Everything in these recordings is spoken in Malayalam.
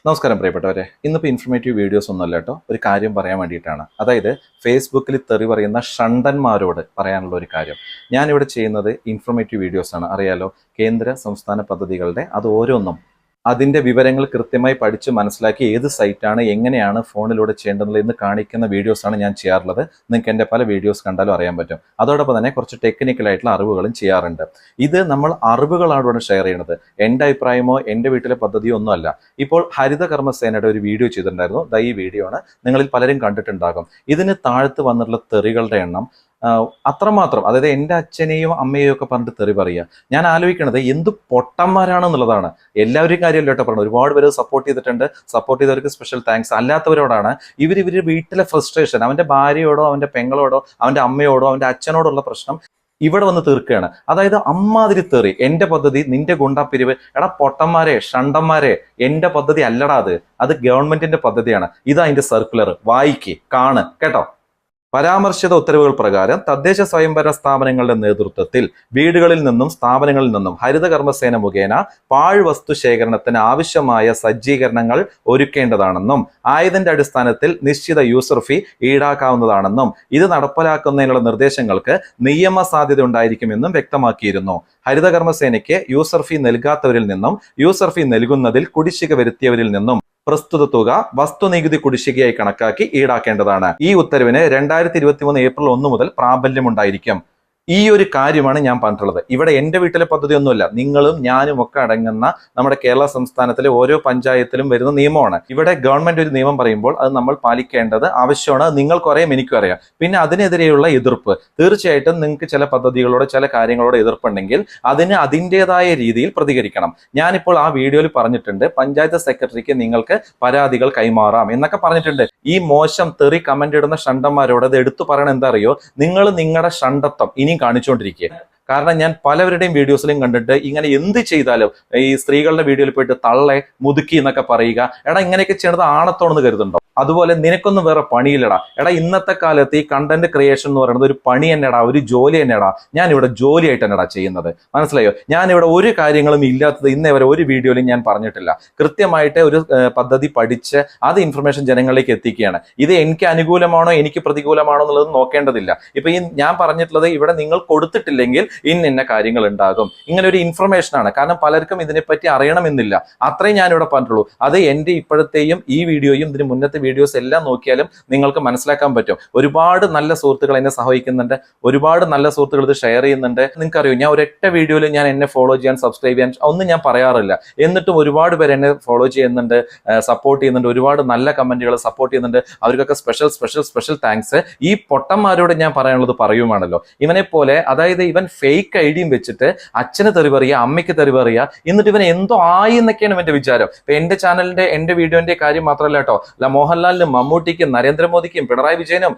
നമസ്കാരം പ്രിയപ്പെട്ടവരെ. ഇന്നിപ്പോൾ ഇൻഫർമേറ്റീവ് വീഡിയോസ് ഒന്നുമല്ല കേട്ടോ, ഒരു കാര്യം പറയാൻ വേണ്ടിയിട്ടാണ്. അതായത് ഫേസ്ബുക്കിൽ തെറി പറയുന്ന ഷണ്ടന്മാരോട് പറയാനുള്ള ഒരു കാര്യം. ഞാനിവിടെ ചെയ്യുന്നത് ഇൻഫർമേറ്റീവ് വീഡിയോസാണ്. അറിയാലോ, കേന്ദ്ര സംസ്ഥാന പദ്ധതികളുടെ അത് ഓരോന്നും അതിൻ്റെ വിവരങ്ങൾ കൃത്യമായി പഠിച്ച് മനസ്സിലാക്കി ഏത് സൈറ്റാണ് എങ്ങനെയാണ് ഫോണിലൂടെ ചെയ്യേണ്ടത് എന്ന് കാണിക്കുന്ന വീഡിയോസാണ് ഞാൻ ചെയ്യാറുള്ളത്. നിങ്ങൾക്ക് എൻ്റെ പല വീഡിയോസ് കണ്ടാലും അറിയാൻ പറ്റും. അതോടൊപ്പം തന്നെ കുറച്ച് ടെക്നിക്കലായിട്ടുള്ള അറിവുകളും ചെയ്യാറുണ്ട്. ഇത് നമ്മൾ അറിവുകളാണ് ഷെയർ ചെയ്യുന്നത്. എൻ്റെ അഭിപ്രായമോ എൻ്റെ വീട്ടിലെ പദ്ധതിയോ ഒന്നുമല്ല. ഇപ്പോൾ ഹരിത കർമ്മസേനയുടെ ഒരു വീഡിയോ ചെയ്തിട്ടുണ്ടായിരുന്നു. ഈ വീഡിയോ ആണ്, നിങ്ങളിൽ പലരും കണ്ടിട്ടുണ്ടാകും. ഇതിന് താഴത്ത് വന്നിട്ടുള്ള തെറികളുടെ എണ്ണം അത്രമാത്രം, അതായത് എൻ്റെ അച്ഛനെയും അമ്മയെയും ഒക്കെ പറഞ്ഞിട്ട് തെറി പറയുക. ഞാൻ ആലോചിക്കണത് എന്ത് പൊട്ടന്മാരാണെന്നുള്ളതാണ്. എല്ലാവരും കാര്യമല്ല കേട്ടോ പറഞ്ഞു. ഒരുപാട് പേര് സപ്പോർട്ട് ചെയ്തിട്ടുണ്ട്. സപ്പോർട്ട് ചെയ്തവർക്ക് സ്പെഷ്യൽ താങ്ക്സ്. അല്ലാത്തവരോടാണ് ഇവരുടെ വീട്ടിലെ ഫ്രസ്ട്രേഷൻ, അവൻ്റെ ഭാര്യയോടോ അവൻ്റെ പെങ്ങളോടോ അവൻ്റെ അമ്മയോടോ അവൻ്റെ അച്ഛനോടുള്ള പ്രശ്നം ഇവിടെ വന്ന് തീർക്കുകയാണ്. അതായത് അമ്മാതിരി തെറി. എൻ്റെ പദ്ധതി നിന്റെ ഗുണ്ടാപ്പിരിവ്. എടാ പൊട്ടന്മാരെ, ഷണ്ടന്മാരെ, എൻ്റെ പദ്ധതി അല്ലടാ അത് ഗവൺമെന്റിന്റെ പദ്ധതിയാണ്. ഇതാ അതിന്റെ സർക്കുലർ. വായിക്ക്, കാണ് കേട്ടോ. പരാമർശിത ഉത്തരവുകൾ പ്രകാരം തദ്ദേശ സ്വയംഭരണ സ്ഥാപനങ്ങളുടെ നേതൃത്വത്തിൽ വീടുകളിൽ നിന്നും സ്ഥാപനങ്ങളിൽ നിന്നും ഹരിത കർമ്മസേന മുഖേന പാഴ്വസ്തു ശേഖരണത്തിന് ആവശ്യമായ സജ്ജീകരണങ്ങൾ ഒരുക്കേണ്ടതാണെന്നും ആയതിന്റെ അടിസ്ഥാനത്തിൽ നിശ്ചിത യൂസർ ഫീ ഈടാക്കാവുന്നതാണെന്നും ഇത് നടപ്പിലാക്കുന്നതിനുള്ള നിർദ്ദേശങ്ങൾക്ക് നിയമസാധ്യത ഉണ്ടായിരിക്കുമെന്നും വ്യക്തമാക്കിയിരുന്നു. ഹരിത കർമ്മസേനയ്ക്ക് യൂസർ ഫീ നൽകാത്തവരിൽ നിന്നും യൂസർ ഫീ നൽകുന്നതിൽ കുടിശ്ശിക വരുത്തിയവരിൽ നിന്നും പ്രസ്തുത തുക വസ്തുനികുതി കുടിശ്ശികയായി കണക്കാക്കി ഈടാക്കേണ്ടതാണ്. ഈ ഉത്തരവിന് 2023 ഏപ്രിൽ 1 മുതൽ പ്രാബല്യമുണ്ടായിരിക്കും. ഈ ഒരു കാര്യമാണ് ഞാൻ പറഞ്ഞിട്ടുള്ളത്. ഇവിടെ എൻ്റെ വീട്ടിലെ പദ്ധതി ഒന്നുമില്ല. നിങ്ങളും ഞാനും ഒക്കെ അടങ്ങുന്ന നമ്മുടെ കേരള സംസ്ഥാനത്തിലെ ഓരോ പഞ്ചായത്തിലും വരുന്ന നിയമമാണ്. ഇവിടെ ഗവൺമെന്റ് ഒരു നിയമം പറയുമ്പോൾ അത് നമ്മൾ പാലിക്കേണ്ടത് ആവശ്യമാണ്. നിങ്ങൾക്കും അറിയാം, എനിക്കും അറിയാം. പിന്നെ അതിനെതിരെയുള്ള എതിർപ്പ്, തീർച്ചയായിട്ടും നിങ്ങൾക്ക് ചില പദ്ധതികളോട് ചില കാര്യങ്ങളോട് എതിർപ്പുണ്ടെങ്കിൽ അതിന് അതിൻ്റെതായ രീതിയിൽ പ്രതികരിക്കണം. ഞാനിപ്പോൾ ആ വീഡിയോയിൽ പറഞ്ഞിട്ടുണ്ട്, പഞ്ചായത്ത് സെക്രട്ടറിക്ക് നിങ്ങൾക്ക് പരാതികൾ കൈമാറാം എന്നൊക്കെ പറഞ്ഞിട്ടുണ്ട്. ഈ മോശം തെറി കമന്റ് ഇടുന്ന ഷണ്ടന്മാരോട് അത് എടുത്തു പറയണം. എന്താ അറിയോ, നിങ്ങൾ നിങ്ങളുടെ ഷണ്ടത്വം ഇനിയും കാണിച്ചുകൊണ്ടിരിക്കുക. കാരണം ഞാൻ പലവരുടെയും വീഡിയോസിലും കണ്ടിട്ട് ഇങ്ങനെ എന്ത് ചെയ്താലും ഈ സ്ത്രീകളുടെ വീഡിയോയിൽ പോയിട്ട് തള്ളെ മുതുക്കി എന്നൊക്കെ പറയുക. എടാ, ഇങ്ങനെയൊക്കെ ചെയ്യണത് ആണത്തോണെന്ന് കരുതുന്നുണ്ടോ? അതുപോലെ നിനക്കൊന്നും വേറെ പണിയില്ലടാ. എടാ, ഇന്നത്തെ കാലത്ത് ഈ കണ്ടന്റ് ക്രിയേഷൻ എന്ന് പറയുന്നത് ഒരു പണി തന്നെടാ, ഒരു ജോലി തന്നെടാ. ഞാനിവിടെ ജോലിയായിട്ട് തന്നെടാ ചെയ്യുന്നത്. മനസ്സിലായോ? ഞാനിവിടെ ഒരു കാര്യങ്ങളും ഇല്ലാത്തത് ഇന്നേ വരെ ഒരു വീഡിയോയിലും ഞാൻ പറഞ്ഞിട്ടില്ല. കൃത്യമായിട്ട് ഒരു പദ്ധതി പഠിച്ച് അത് ഇൻഫർമേഷൻ ജനങ്ങളിലേക്ക് എത്തിക്കുകയാണ്. ഇത് എനിക്ക് അനുകൂലമാണോ എനിക്ക് പ്രതികൂലമാണോ എന്നുള്ളത് നോക്കേണ്ടതില്ല. ഇപ്പൊ ഈ ഞാൻ പറഞ്ഞിട്ടുള്ളത് ഇവിടെ നിങ്ങൾ കൊടുത്തിട്ടില്ലെങ്കിൽ ഇന്ന കാര്യങ്ങൾ ഉണ്ടാകും. ഇങ്ങനെ ഒരു ഇൻഫർമേഷൻ ആണ്. കാരണം പലർക്കും ഇതിനെപ്പറ്റി അറിയണമെന്നില്ല. അത്രയും ഞാനിവിടെ പറഞ്ഞിട്ടുള്ളൂ. അത് എൻ്റെ ഇപ്പോഴത്തെയും ഈ വീഡിയോയും ഇതിന് മുന്നത്തെ വീഡിയോസ് എല്ലാം നോക്കിയാലും നിങ്ങൾക്ക് മനസ്സിലാക്കാൻ പറ്റും. ഒരുപാട് നല്ല സുഹൃത്തുക്കൾ എന്നെ സഹായിക്കുന്നുണ്ട്. ഒരുപാട് നല്ല സുഹൃത്തുക്കൾ ഇത് ഷെയർ ചെയ്യുന്നുണ്ട്. നിങ്ങൾക്കറിയോ, ഞാൻ ഒരൊറ്റ വീഡിയോയിൽ ഞാൻ എന്നെ ഫോളോ ചെയ്യാൻ, സബ്സ്ക്രൈബ് ചെയ്യാൻ ഒന്നും ഞാൻ പറയാറില്ല. എന്നിട്ടും ഒരുപാട് പേര് എന്നെ ഫോളോ ചെയ്യുന്നുണ്ട്, സപ്പോർട്ട് ചെയ്യുന്നുണ്ട്. ഒരുപാട് നല്ല കമന്റുകൾ സപ്പോർട്ട് ചെയ്യുന്നുണ്ട്. അവർക്കൊക്കെ സ്പെഷ്യൽ താങ്ക്സ്. ഈ പൊട്ടന്മാരോട് ഞാൻ പറയാനുള്ളത് പറയുവാണല്ലോ. ഇവനെ പോലെ, അതായത് ഇവൻ ഫേക്ക് ഐഡിയും വെച്ചിട്ട് അച്ഛന് തെറി പറയുക, അമ്മയ്ക്ക് തെറി പറയുക, എന്നിട്ട് ഇവൻ എന്തോ ആയി എന്നൊക്കെയാണ് ഇവന്റെ വിചാരം. ഇപ്പൊ എന്റെ ചാനലിന്റെ എൻ്റെ വീഡിയോന്റെ കാര്യം മാത്രമല്ല കേട്ടോ, മോഹൻലാലിനും മമ്മൂട്ടിക്കും നരേന്ദ്രമോദിക്കും പിണറായി വിജയനും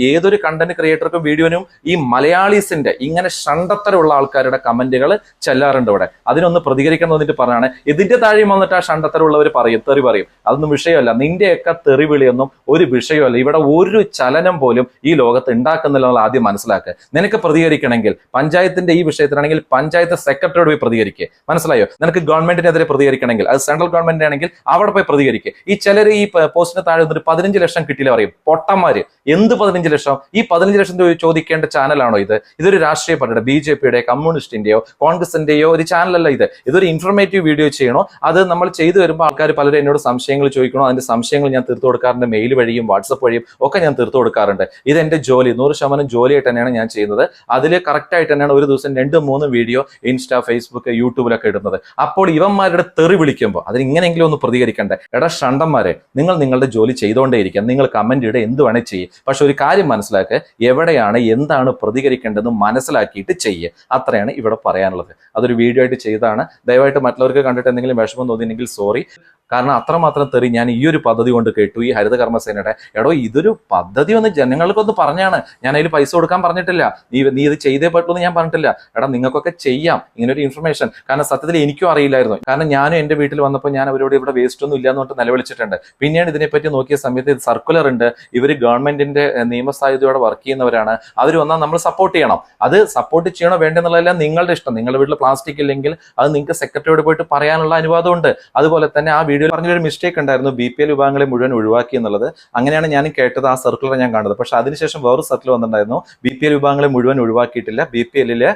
ഏതൊരു കണ്ടന്റ് ക്രിയേറ്റർക്കും വീഡിയോനും ഈ മലയാളീസിന്റെ ഇങ്ങനെ ഷണ്ടത്തരമുള്ള ആൾക്കാരുടെ കമന്റുകൾ ചെല്ലാറുണ്ട്. ഇവിടെ അതിനൊന്ന് പ്രതികരിക്കണം എന്നിട്ട് പറഞ്ഞാണ്. ഇതിന്റെ താഴെയും വന്നിട്ട് ആ ഷണ്ടത്തരമുള്ളവർ തെറി പറയും. അതൊന്നും വിഷയമല്ല. നിന്റെയൊക്കെ തെറിവിളിയൊന്നും ഒരു വിഷയമല്ല. ഇവിടെ ഒരു ചലനം പോലും ഈ ലോകത്ത് ഉണ്ടാക്കുന്നില്ല. ആദ്യം മനസ്സിലാക്കുക. നിനക്ക് പ്രതികരിക്കണമെങ്കിൽ പഞ്ചായത്തിന്റെ ഈ വിഷയത്തിലാണെങ്കിൽ പഞ്ചായത്ത് സെക്രട്ടറിയോട് പോയി പ്രതികരിക്കുക. മനസ്സിലായോ? നിനക്ക് ഗവൺമെന്റിനെതിരെ പ്രതികരിക്കണമെങ്കിൽ അത് സെൻട്രൽ ഗവൺമെന്റ് ആണെങ്കിൽ അവിടെ പോയി പ്രതികരിക്കുക. ഈ ചിലർ ഈ പോസ്റ്റിന് താഴെ വന്നിട്ട് 15 ലക്ഷം കിട്ടിയില്ല പറയും. പൊട്ടന്മാര്. എന്ത് 15 ലക്ഷം? ഈ 15 ലക്ഷം രൂപ ചോദിക്കേണ്ട ചാനലാണോ ഇത്? ഇതൊരു രാഷ്ട്രീയ പാർട്ടിയുടെ, BJPയുടെ, കമ്മ്യൂണിസ്റ്റിന്റെയോ കോൺഗ്രസിന്റെയോ ഒരു ചാനലല്ല ഇത്. ഇതൊരു ഇൻഫർമേറ്റീവ് വീഡിയോ ചെയ്യണോ. അത് നമ്മൾ ചെയ്തു വരുമ്പോൾ ആൾക്കാർ പലരും എന്നോട് സംശയങ്ങൾ ചോദിക്കണോ. അതിന്റെ സംശയങ്ങൾ ഞാൻ തീർത്തു കൊടുക്കാറുണ്ട്. മെയിൽ വഴിയും വാട്സപ്പ് വഴിയും ഒക്കെ ഞാൻ തീർത്തു കൊടുക്കാറുണ്ട്. ഇത് എന്റെ ജോലി, 100% ജോലിയായിട്ട് തന്നെയാണ് ഞാൻ ചെയ്യുന്നത്. അതിൽ കറക്റ്റായിട്ട് തന്നെയാണ് ഒരു ദിവസം 2-3 വീഡിയോ ഇൻസ്റ്റാ, ഫേസ്ബുക്ക്, യൂട്യൂബിലൊക്കെ ഇടുന്നത്. അപ്പോൾ ഇവന്മാരുടെ തെറി വിളിക്കുമ്പോൾ അതിന് ഇങ്ങനെയെങ്കിലും ഒന്ന് പ്രതികരിക്കണ്ടേ? എടാ ഷണ്ടന്മാരെ, നിങ്ങൾ നിങ്ങളുടെ ജോലി ചെയ്തുകൊണ്ടേയിരിക്കാം. നിങ്ങൾ കമന്റ് ഇടുക, എന്ത് വേണേൽ ചെയ്യും. പക്ഷെ ഒരു കാര്യം മനസ്സിലാക്കുക, എവിടെയാണ് എന്താണ് പ്രതികരിക്കേണ്ടതെന്ന് മനസ്സിലാക്കിയിട്ട് ചെയ്യുക. അത്രയാണ് ഇവിടെ പറയാനുള്ളത്. അതൊരു വീഡിയോ ആയിട്ട് ചെയ്തതാണ്. ദയവായിട്ട് മറ്റുള്ളവർക്ക് കണ്ടിട്ട് എന്തെങ്കിലും വിഷമം തോന്നിയെങ്കിൽ സോറി. കാരണം അത്രമാത്രം തെറി ഞാൻ ഈ ഒരു പദ്ധതി കൊണ്ട് കേട്ടു. ഈ ഹരിത കർമ്മസേനയുടെ എടോ, ഇതൊരു പദ്ധതി ഒന്ന് ജനങ്ങൾക്കൊന്ന് പറഞ്ഞാണ്. ഞാൻ അതിൽ പൈസ കൊടുക്കാൻ പറഞ്ഞിട്ടില്ല. നീ ഇത് ചെയ്തേ പറ്റുള്ളൂ ഞാൻ പറഞ്ഞിട്ടില്ല. എടാ, നിങ്ങൾക്കൊക്കെ ചെയ്യാം ഇങ്ങനെ ഒരു ഇൻഫർമേഷൻ. കാരണം സത്യത്തിൽ എനിക്കും അറിയില്ലായിരുന്നു. കാരണം ഞാനും എൻ്റെ വീട്ടിൽ വന്നപ്പോൾ ഞാൻ അവരോട് ഇവിടെ വേസ്റ്റ് ഒന്നും ഇല്ല എന്ന് പറഞ്ഞിട്ട് നിലവിളിച്ചിട്ടുണ്ട്. പിന്നെയാണ് ഇതിനെപ്പറ്റി നോക്കിയ സമയത്ത് ഇത് സർക്കുലർ ഉണ്ട്. ഇവർ ഗവൺമെന്റിന്റെ നിയമസാധ്യതയോടെ വർക്ക് ചെയ്യുന്നവരാണ്. അവർ വന്നാൽ നമ്മൾ സപ്പോർട്ട് ചെയ്യണം. അത് സപ്പോർട്ട് ചെയ്യണോ വേണ്ടെന്നുള്ളതെല്ലാം നിങ്ങളുടെ ഇഷ്ടം. നിങ്ങളുടെ വീട്ടിൽ പ്ലാസ്റ്റിക് ഇല്ലെങ്കിൽ അത് നിങ്ങൾക്ക് സെക്രട്ടറിയോട് പോയിട്ട് പറയാനുള്ള അനുവാദമുണ്ട്. അതുപോലെ തന്നെ ആ വീഡിയോയിൽ പറഞ്ഞൊരു മിസ്റ്റേക്ക് ഉണ്ടായിരുന്നു, BPL വിഭാഗങ്ങളെ മുഴുവൻ ഒഴിവാക്കി എന്നുള്ളത്. അങ്ങനെയാണ് ഞാൻ കേട്ടത്, ആ സർക്കിളർ ഞാൻ കണ്ടത്. പക്ഷെ അതിനുശേഷം വേറൊരു സർക്കിൾ വന്നിട്ടുണ്ടായിരുന്നു, BPL വിഭാഗങ്ങളെ മുഴുവൻ ഒഴിവാക്കിയിട്ടില്ല, BPL-ലെ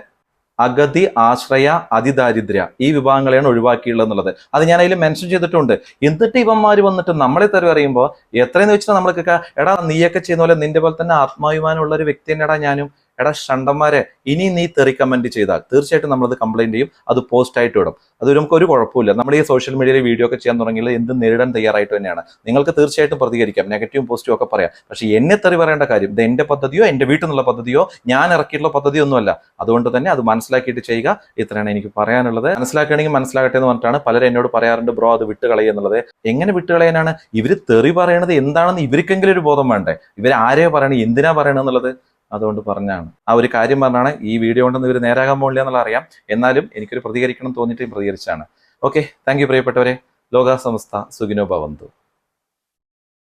അഗതി, ആശ്രയ, അതിദാരിദ്ര്യ ഈ വിഭാഗങ്ങളെയാണ് ഒഴിവാക്കിയുള്ളത് എന്നുള്ളത്. അത് ഞാൻ അതിൽ മെൻഷൻ ചെയ്തിട്ടുണ്ട്. എന്നിട്ട് ഇവന്മാര് വന്നിട്ട് നമ്മളെ തെറി അറിയുമ്പോൾ എത്രയെന്ന് വെച്ചാൽ നമ്മൾക്ക് എടാ നീയൊക്കെ ചെയ്യുന്ന പോലെ നിന്റെ പോലെ തന്നെ ആത്മാഭിമാനമുള്ള ഒരു വ്യക്തി തന്നെടാ ഞാനും. എടാ ഷണ്ടന്മാരെ, ഇനി നീ തെറി കമന്റ് ചെയ്താൽ തീർച്ചയായിട്ടും നമ്മളത് കംപ്ലൈന്റ് ചെയ്യും, അത് പോസ്റ്റ് ആയിട്ട് ഇടും. അത് നമുക്ക് ഒരു കുഴപ്പമില്ല. നമ്മൾ ഈ സോഷ്യൽ മീഡിയയിൽ വീഡിയോ ഒക്കെ ചെയ്യാൻ തുടങ്ങിയത് എന്ത് നേരിടാൻ തയ്യാറായിട്ട് തന്നെയാണ്. നിങ്ങൾക്ക് തീർച്ചയായിട്ടും പ്രതികരിക്കാം, നെഗറ്റീവും പോസിറ്റീവും ഒക്കെ പറയാം. പക്ഷെ എന്നെ തെറി പറയേണ്ട കാര്യം ഇത് എന്റെ പദ്ധതിയോ എന്റെ വീട്ടിൽ നിന്നുള്ള പദ്ധതിയോ ഞാൻ ഇറക്കിയിട്ടുള്ള പദ്ധതിയോ ഒന്നുമല്ല. അതുകൊണ്ട് തന്നെ അത് മനസ്സിലാക്കിയിട്ട് ചെയ്യുക. ഇത്രയാണ് എനിക്ക് പറയാനുള്ളത്. മനസ്സിലാക്കുകയാണെങ്കിൽ മനസ്സിലാകട്ടെ എന്ന് പറഞ്ഞിട്ടാണ് പലരും എന്നോട് പറയാറുണ്ട്, ബ്രോ അത് വിട്ടുകളയുക എന്നുള്ളത്. എങ്ങനെ വിട്ടുകളയാനാണ്? ഇവർ തെറി പറയണത് എന്താണെന്ന് ഇവർക്കെങ്കിലും ഒരു ബോധം വേണ്ടേ? ഇവർ ആരെയോ പറയണേ, എന്തിനാ പറയണെന്നുള്ളത്. അതുകൊണ്ട് പറഞ്ഞാണ്, ആ ഒരു കാര്യം പറഞ്ഞാണ്. ഈ വീഡിയോ കൊണ്ടൊന്നും ഇവർ നേരാകാൻ പോകില്ല എന്നുള്ള അറിയാം, എന്നാലും എനിക്കൊരു പ്രതികരിക്കണം തോന്നിയിട്ട് പ്രതികരിച്ചാണ്. ഓക്കെ, താങ്ക് യു പ്രിയപ്പെട്ടവരെ. ലോക സമസ്ത സുഖിനോ ഭവന്തു.